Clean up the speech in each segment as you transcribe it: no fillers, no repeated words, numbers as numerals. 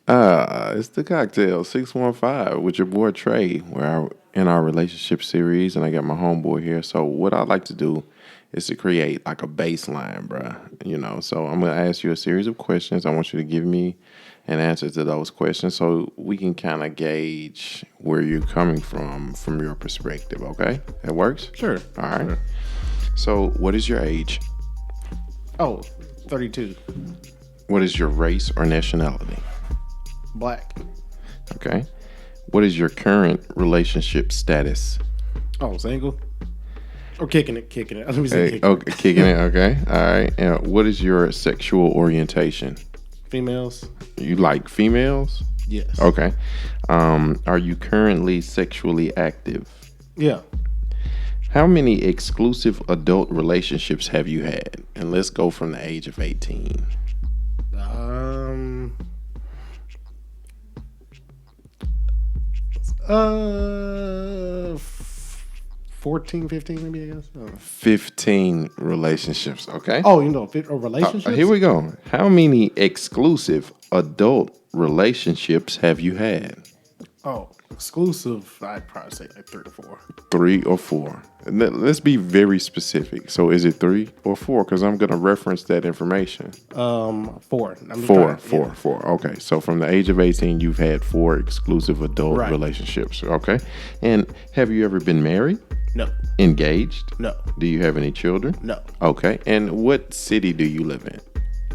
It's the cocktail 615 with your boy Trey. We're in our relationship series, and I got my homeboy here. So what I like to do is to create like a baseline, bruh. So I'm gonna ask you a series of questions. I want you to give me an answer to those questions, so we can kind of gauge where you're coming from your perspective. Okay, that works. Sure. All right. Sure. So what is your age? Oh, 32. What is your race or nationality? Black. Okay. What is your current relationship status? Oh, single. Or kicking it. Let me say Hey, kicking okay, kicking it. Okay. All right. And what is your sexual orientation? it. Females. You like females? Yes. Okay. Are you currently sexually active? Yeah. How many exclusive adult relationships have you had? And let's go from the age of 18. Um. 14, 15 maybe, I guess. 15 relationships. Okay. Oh, relationships? Here we go. How many exclusive adult relationships have you had? Oh, exclusive. I'd probably say like 3 or 4. 3 or 4. And let's be very specific. So is it 3 or 4? Because I'm going to reference that information. 4. Four. Okay. So from the age of 18, you've had 4 exclusive adult Right. relationships. Okay. And have you ever been married? No. Engaged? No. Do you have any children? No. Okay. And what city do you live in?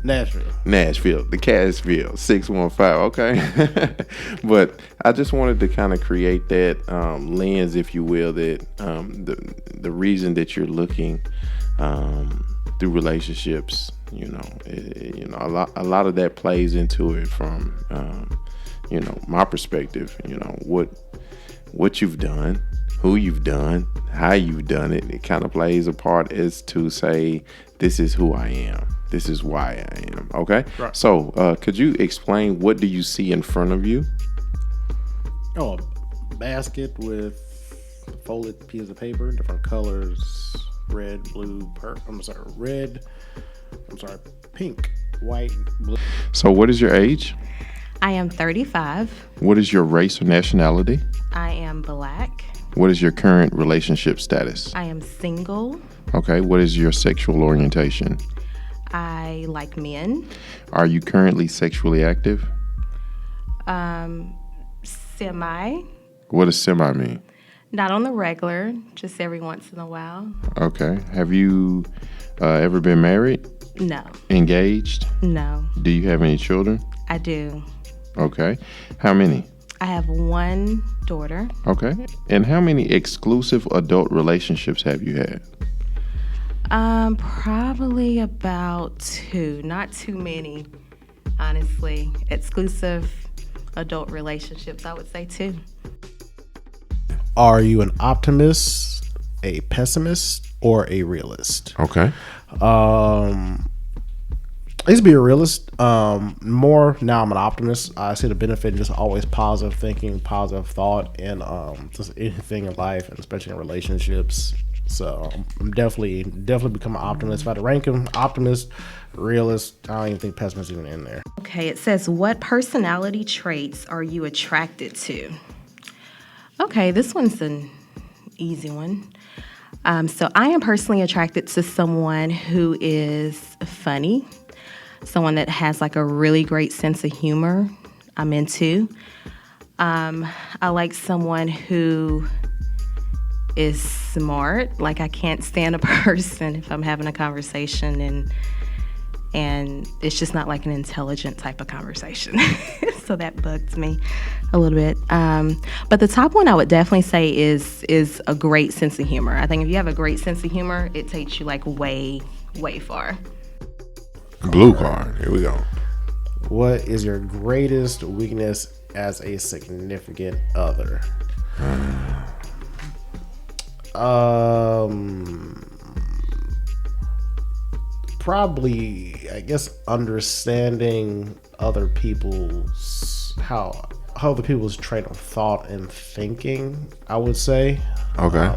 Nashville, the Cashville, 615. Okay. But I just wanted to kind of create that lens, if you will, that the reason that you're looking through relationships, a lot of that plays into it from, my perspective, what you've done, who you've done, how you've done it. It kind of plays a part as to say, this is who I am. This is why I am. Okay. Right. So, could you explain what do you see in front of you? Oh, a basket with folded pieces of paper, different colors, red, blue, pink, white, blue. So, what is your age? I am 35. What is your race or nationality? I am black. What is your current relationship status? I am single. Okay. What is your sexual orientation? I like men. Are you currently sexually active? Semi. What does semi mean? Not on the regular, just every once in a while. Okay. Have you ever been married? No. Engaged? No. Do you have any children? I do. Okay. How many? I have one daughter. Okay. And how many exclusive adult relationships have you had? Probably about 2. Not too many, honestly. Exclusive adult relationships, I would say 2. Are you an optimist, a pessimist, or a realist? Okay. I used to be a realist. More now I'm an optimist. I see the benefit in just always positive thinking, positive thought, and just anything in life, and especially in relationships. So I'm definitely become an optimist. If I had to rank them, optimist, realist, I don't even think pessimist even in there. Okay, it says, what personality traits are you attracted to? Okay, this one's an easy one. So I am personally attracted to someone who is funny, someone that has like a really great sense of humor. I'm into. I like someone who is smart. Like I can't stand a person if I'm having a conversation and it's just not like an intelligent type of conversation. So that bugs me a little bit. But the top one I would definitely say is a great sense of humor. I think if you have a great sense of humor, it takes you like way, way far. Blue card. Here we go. What is your greatest weakness as a significant other? Probably, I guess, understanding other people's how other people's train of thought and thinking, I would say. Okay.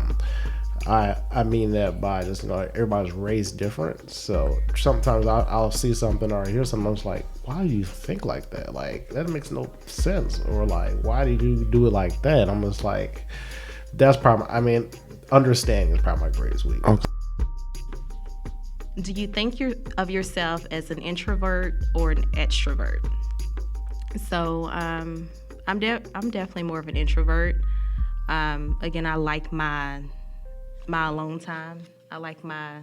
I mean that by just everybody's raised different, so sometimes I'll see something or hear something, I'm just like, why do you think like that? Like, that makes no sense. Or like, why did you do it like that? I'm just like, that's probably, I mean, understanding is probably my greatest weakness. Okay. Do you think of yourself as an introvert or an extrovert? So I'm definitely more of an introvert. Again, I like my alone time. I like my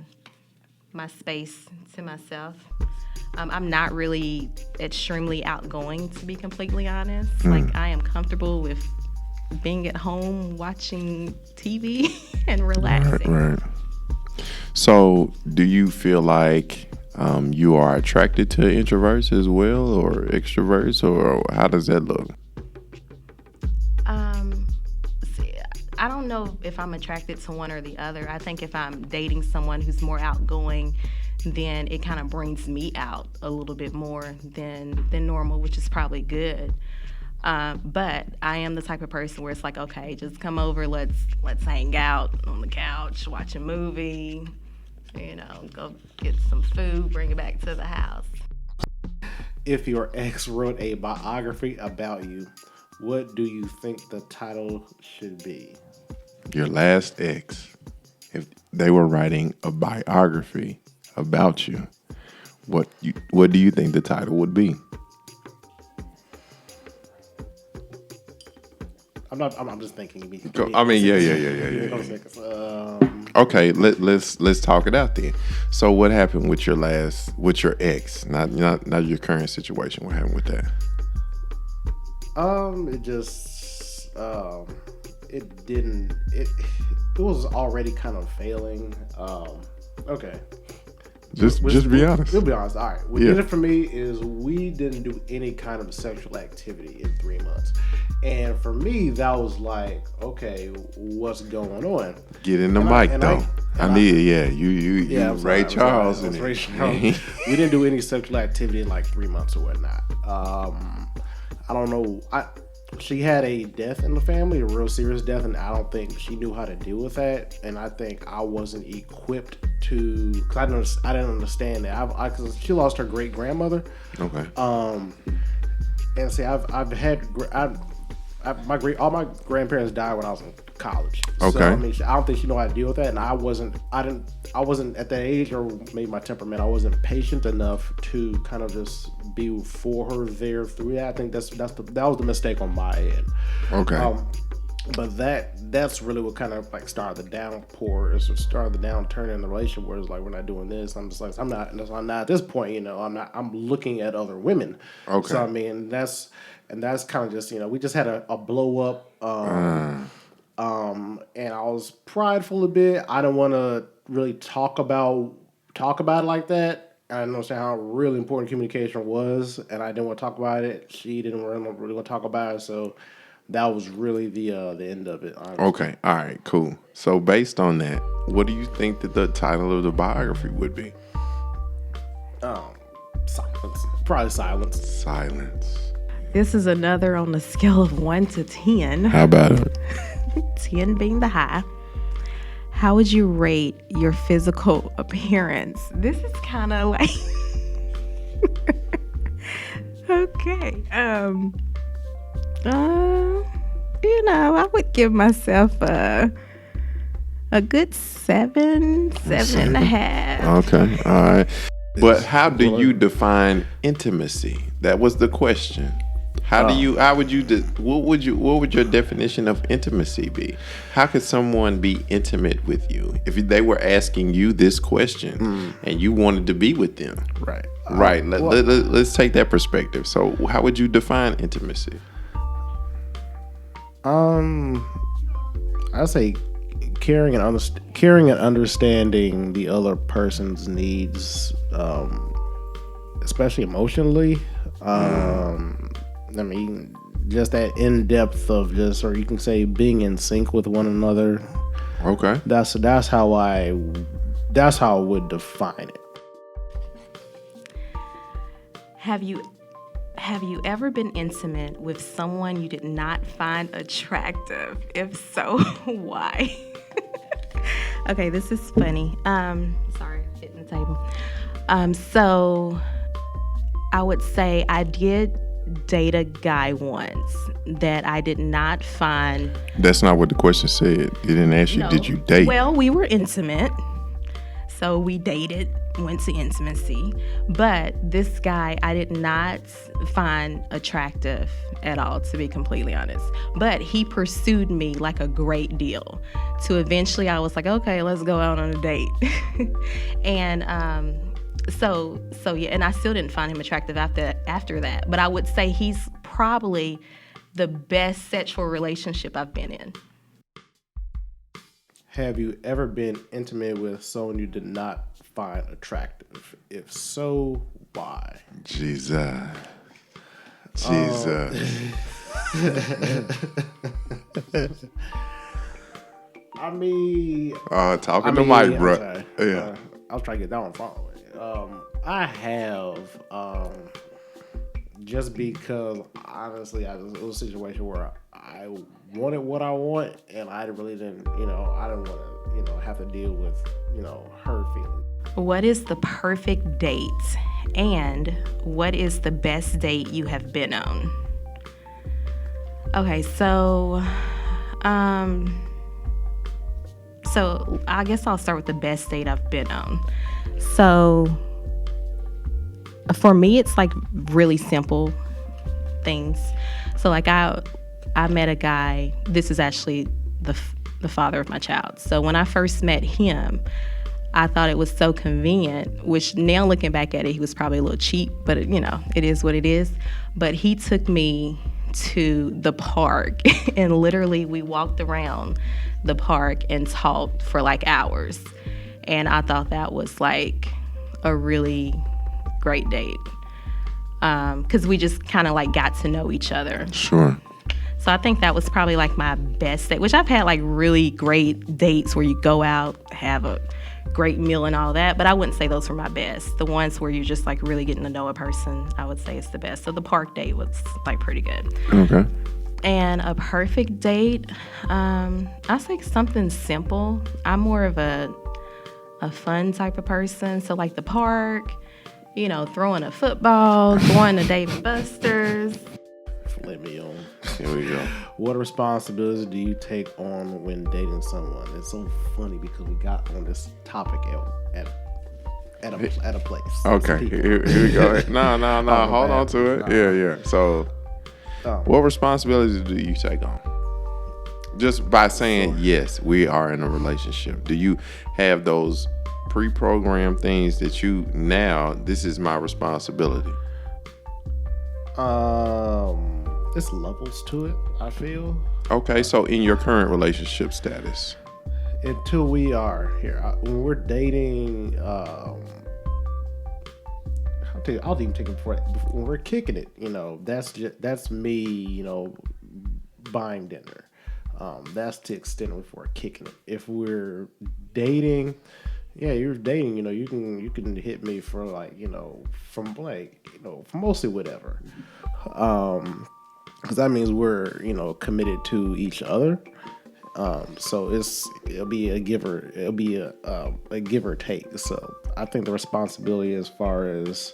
space to myself. I'm not really extremely outgoing, to be completely honest. Like, I am comfortable with being at home watching TV and relaxing. Right. So, do you feel like you are attracted to introverts as well, or extroverts, or how does that look? See, I don't know if I'm attracted to one or the other. I think if I'm dating someone who's more outgoing, then it kind of brings me out a little bit more than normal, which is probably good. But I am the type of person where it's like, okay, just come over, let's hang out on the couch, watch a movie, go get some food, bring it back to the house. If your ex wrote a biography about you, what do you think the title should be? Your last ex, if they were writing a biography about you, what do you think the title would be? I'm just thinking. I mean, yeah. Okay, let's talk it out then. So, what happened with your ex? Not your current situation. What happened with that? It was already kind of failing. Okay. Just be honest. We'll be honest. All right. What did it for me is we didn't do any kind of sexual activity in 3 months. And for me, that was like, okay, what's going on? Get in the mic, though. You Ray Charles. Ray Charles. We didn't do any sexual activity in like 3 months or whatnot. I don't know. She had a death in the family, a real serious death, and I don't think she knew how to deal with that. And I think I wasn't equipped to, because I didn't understand that. Cause she lost her great grandmother. Okay. And see, all my grandparents died when I was in college. Okay. So I mean, I don't think she knew how to deal with that, and I wasn't at that age, or maybe my temperament, I wasn't patient enough to kind of just be for her there through that. I think that was the mistake on my end. Okay. But that's really what kind of like started the downpour, started the downturn in the relationship, where it's like, we're not doing this. I'm just like, I'm not at this point, I'm looking at other women. Okay. So I mean, that's kind of just, we just had a blow up, and I was prideful a bit. I didn't want to really talk about it like that. I understand how really important communication was, and I didn't want to talk about it. She didn't really want to talk about it, so that was really the end of it. Honestly. Okay, all right, cool. So based on that, what do you think that the title of the biography would be? Silence. Probably silence. Silence. This is another on the scale of 1 to 10. How about it? 10 being the high. How would you rate your physical appearance? This is kind of like okay. I would give myself a good 7 and a half. Okay, all right. But how do you define intimacy? That was the question. What would your definition of intimacy be? How could someone be intimate with you if they were asking you this question and you wanted to be with them? Right. Right. Let's take that perspective. So how would you define intimacy? I'd say caring and understanding the other person's needs, especially emotionally. I mean, just that in depth of or you can say being in sync with one another. Okay. That's how I would define it. Have you ever been intimate with someone you did not find attractive? If so, why? Okay, this is funny. Sorry, hitting the table. So I would say I did date a guy once that I did not find. That's not what the question said. It didn't ask you, did you date? Well, we were intimate. So we dated, went to intimacy. But this guy I did not find attractive at all, to be completely honest. But he pursued me like a great deal. To eventually I was like, okay, let's go out on a date. And so yeah, and I still didn't find him attractive after that. But I would say he's probably the best sexual relationship I've been in. Have you ever been intimate with someone you did not find attractive? If so, why? Jesus. I mean... talking to Mike, bro. Yeah. I was trying to get that one following. I have, just because, honestly, it was a situation where I wanted what I want, and I really didn't, I didn't want to, have to deal with, her feelings. What is the perfect date, and what is the best date you have been on? Okay, so I guess I'll start with the best date I've been on. So for me, it's like really simple things. So like I met a guy. This is actually the father of my child. So when I first met him, I thought it was so convenient, which now looking back at it, he was probably a little cheap, but it is what it is. But he took me to the park and literally we walked around the park and talked for like hours. And I thought that was like a really great date. Because we just kind of like got to know each other. Sure. So I think that was probably like my best date, which I've had like really great dates where you go out, have a great meal and all that, but I wouldn't say those were my best. The ones where you're just like really getting to know a person, I would say is the best. So the park date was like pretty good. Okay. And a perfect date, I say something simple. I'm more of a fun type of person. So like the park, throwing a football, going to Dave & Buster's. Let me on. Here we go. What responsibilities do you take on when dating someone? It's so funny because we got on this topic at a place. Okay, here we go. No. Hold on to it. Yeah. So, what responsibilities do you take on? Just by saying, yes, we are in a relationship. Do you have those pre-programmed things that this is my responsibility? It's levels to it, I feel. Okay, so in your current relationship status, until we are here, when we're dating, I'll even take it before when we're kicking it. That's me. Buying dinner. That's the extent of we're kicking it. If we're dating. Yeah, you're dating, you can hit me for from mostly whatever. Because that means we're, committed to each other. So it'll be a give or take. So I think the responsibility as far as,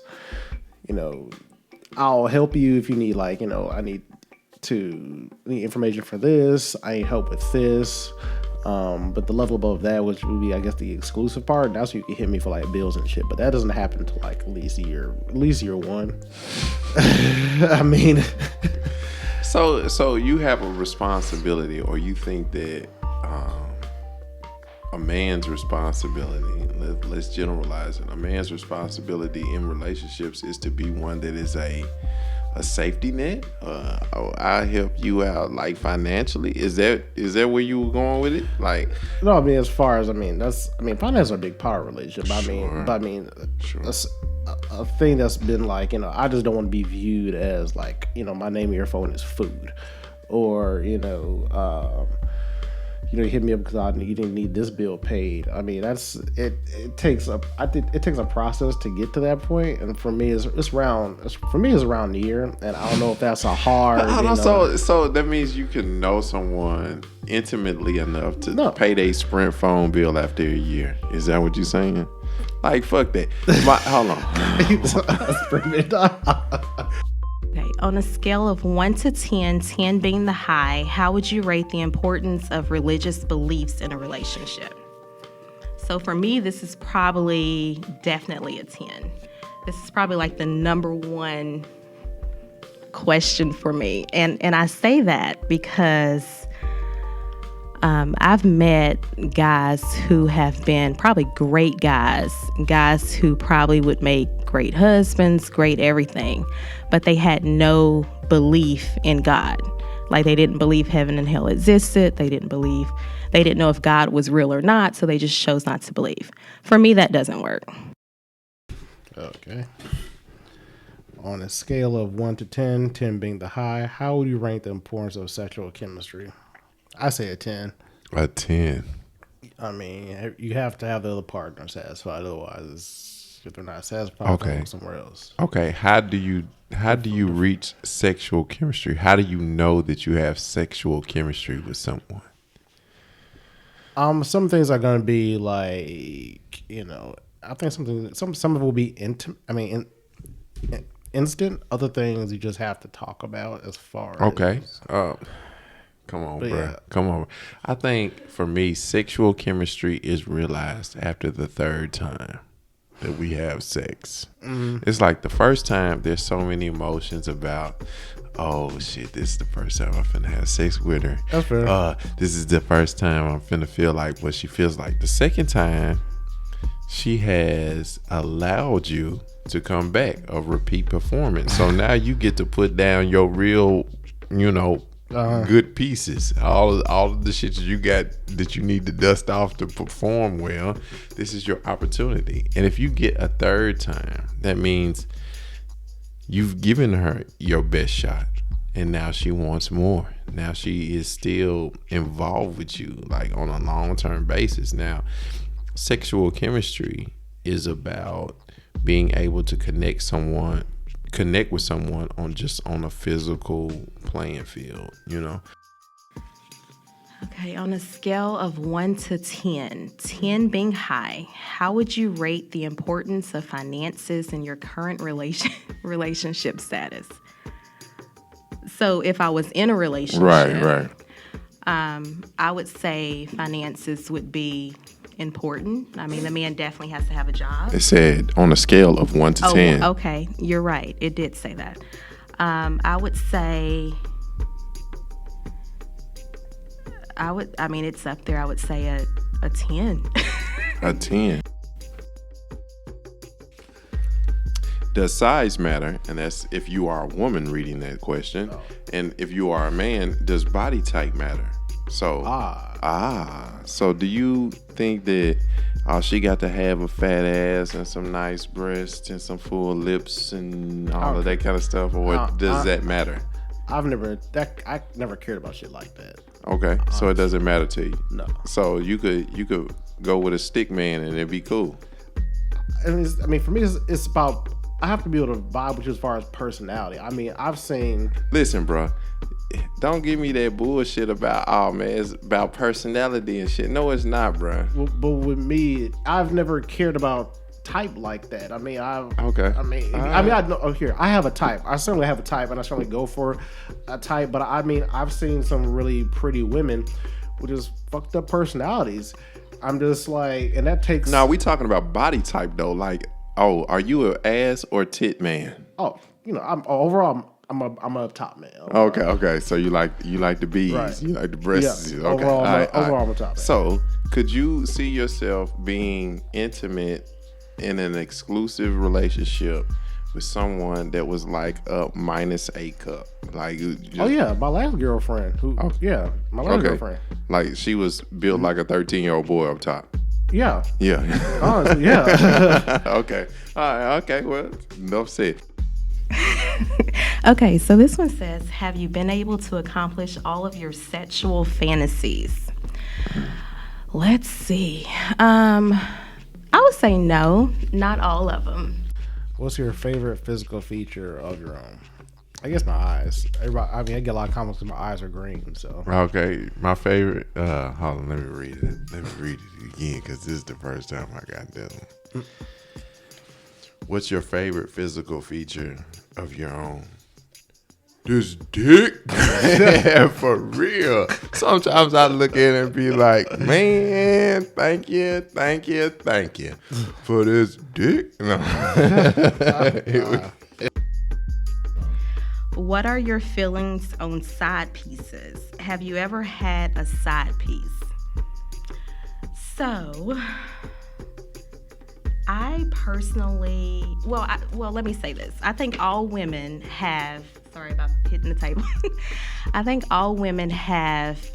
I'll help you if you need I need information for this. I need help with this. But the level above that, which would be, I guess, the exclusive part, that's where you can hit me for like bills and shit. But that doesn't happen until like at least year one. I mean, so you have a responsibility, or you think that a man's responsibility, let's generalize it. A man's responsibility in relationships is to be one that is a safety net. I help you out like financially. Is that where you were going with it? Like, no, as far as finance are a big part of relationship. Sure. A thing that's been like, I just don't want to be viewed as like, my name of your phone is food, or you hit me up because you didn't need this bill paid. That's it. It takes a process to get to that point, and for me, it's around a year, and I don't know if that's a hard. So that means you can know someone intimately enough to pay their Sprint phone bill after a year. Is that what you're saying? Like, fuck that. Hold on. Okay, on a scale of 1 to 10, 10 being the high, how would you rate the importance of religious beliefs in a relationship? So for me, this is probably definitely a 10. This is probably like the number one question for me. And I say that because I've met guys who have been probably great guys who probably would make great husbands, great everything, but they had no belief in God. Like they didn't believe heaven and hell existed. They didn't know if God was real or not, so they just chose not to believe. For me, that doesn't work. Okay. On a scale of 1 to 10, 10 being the high, how would you rank the importance of sexual chemistry? I say a 10. A 10. I mean, you have to have the other partner satisfied. Otherwise, if they're not satisfied, they'll go somewhere else. Okay. How do you reach sexual chemistry? How do you know that you have sexual chemistry with someone? Some things are going to be like, I think some of it will be instant. Other things you just have to talk about as far as. Come on, bro. Yeah. Come on. I think for me, sexual chemistry is realized after the third time that we have sex. Mm-hmm. It's like the first time, there's so many emotions about, oh shit, this is the first time I'm finna have sex with her. That's fair. This is the first time I'm finna feel like what she feels like. The second time, she has allowed you to come back, a repeat performance. So now you get to put down your real, good pieces, all of the shit that you got that you need to dust off to perform well. This is your opportunity. And if you get a third time, that means you've given her your best shot, and now she wants more. Now she is still involved with you, like on a long-term basis. Now, sexual chemistry is about being able to connect with someone on a physical playing field, Okay, on a scale of 1 to 10, 10 being high, how would you rate the importance of finances in your current relationship status? So if I was in a relationship, right. I would say finances would be important. I mean, the man definitely has to have a job. It said on a scale of 1 to 10. Okay, you're right. It did say that. I would say, it's up there. I would say a 10. A 10. Does size matter? And that's if you are a woman reading that question. Oh. And if you are a man, does body type matter? So, so do you think that she got to have a fat ass and some nice breasts and some full lips and all of that kind of stuff, or does that matter? I never cared about shit like that. Okay, honestly. So it doesn't matter to you. No. So you could go with a stick man and it'd be cool. And for me, it's about, I have to be able to vibe with you as far as personality. I mean, I've seen. Listen, bro. Don't give me that bullshit about, it's about personality and shit. No, it's not, bro. But with me, I've never cared about type like that. I have a type. I certainly have a type, and I certainly go for a type. But I've seen some really pretty women with just fucked up personalities. I'm just like, and that takes. No, we talking about body type though. Like, are you an ass or tit man? Oh, I'm a up top man. Okay. So you like the B's, right. You like the breasts. Yeah. Okay. Overall, I'm a top man. So could you see yourself being intimate in an exclusive relationship with someone that was like a minus a cup? Like, my last girlfriend. My last girlfriend. Like she was built like a 13-year-old boy up top. Yeah. Honestly, yeah. Okay. All right. Okay. Well, enough said. Okay, so this one says, have you been able to accomplish all of your sexual fantasies? Let's see. I would say no, not all of them. What's your favorite physical feature of your own? I guess my eyes. I get a lot of comments because my eyes are green. So Okay, my favorite. Hold on, let me read it. Let me read it again because this is the first time I got this one. What's your favorite physical feature of your own? This dick. For real. Sometimes I look at it and be like, man, thank you for this dick. No. What are your feelings on side pieces? Have you ever had a side piece? So, I personally, let me say this. I think all women have, sorry about hitting the table. I think all women have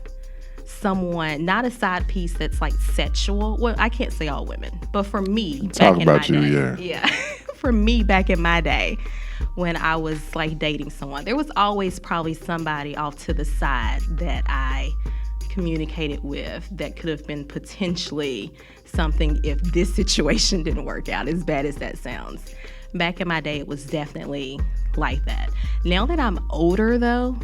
someone, not a side piece that's like sexual. Well, I can't say all women, but for me, Talk about you, yeah. For me, back in my day, when I was like dating someone, there was always probably somebody off to the side that I communicated with that could have been potentially something if this situation didn't work out, as bad as that sounds. Back in my day, it was definitely like that. Now that I'm older, though,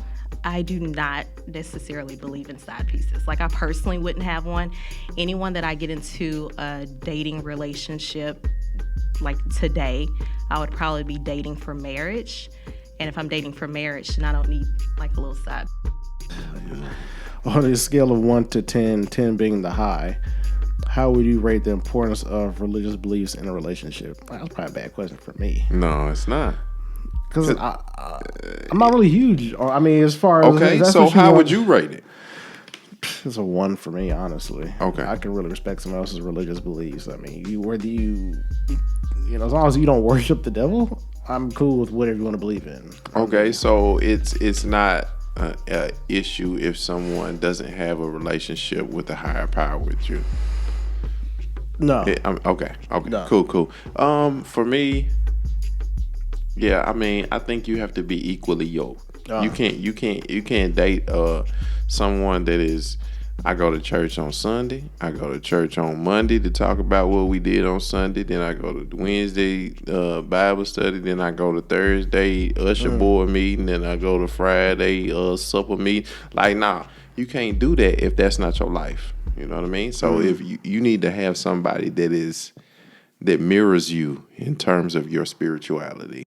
I do not necessarily believe in side pieces. Like, I personally wouldn't have one. Anyone that I get into a dating relationship, like today, I would probably be dating for marriage. And if I'm dating for marriage, then I don't need like a little side. On a scale of 1 to 10, 10 being the high, how would you rate the importance of religious beliefs in a relationship? That's probably a bad question for me. No, it's not. Because I'm not really huge. As far as... Okay, so how would you rate it? It's a 1 for me, honestly. Okay. I can really respect someone else's religious beliefs. as long as you don't worship the devil, I'm cool with whatever you want to believe in. Okay, so it's not an issue if someone doesn't have a relationship with a higher power with you. No. Okay. No. Cool. For me, yeah, I think you have to be equally yoked. You can't date someone that is. I go to church on Sunday. I go to church on Monday to talk about what we did on Sunday. Then I go to Wednesday Bible study. Then I go to Thursday usher board meeting. Then I go to Friday supper meeting. Like, nah, you can't do that if that's not your life. You know what I mean? So if you need to have somebody that mirrors you in terms of your spirituality.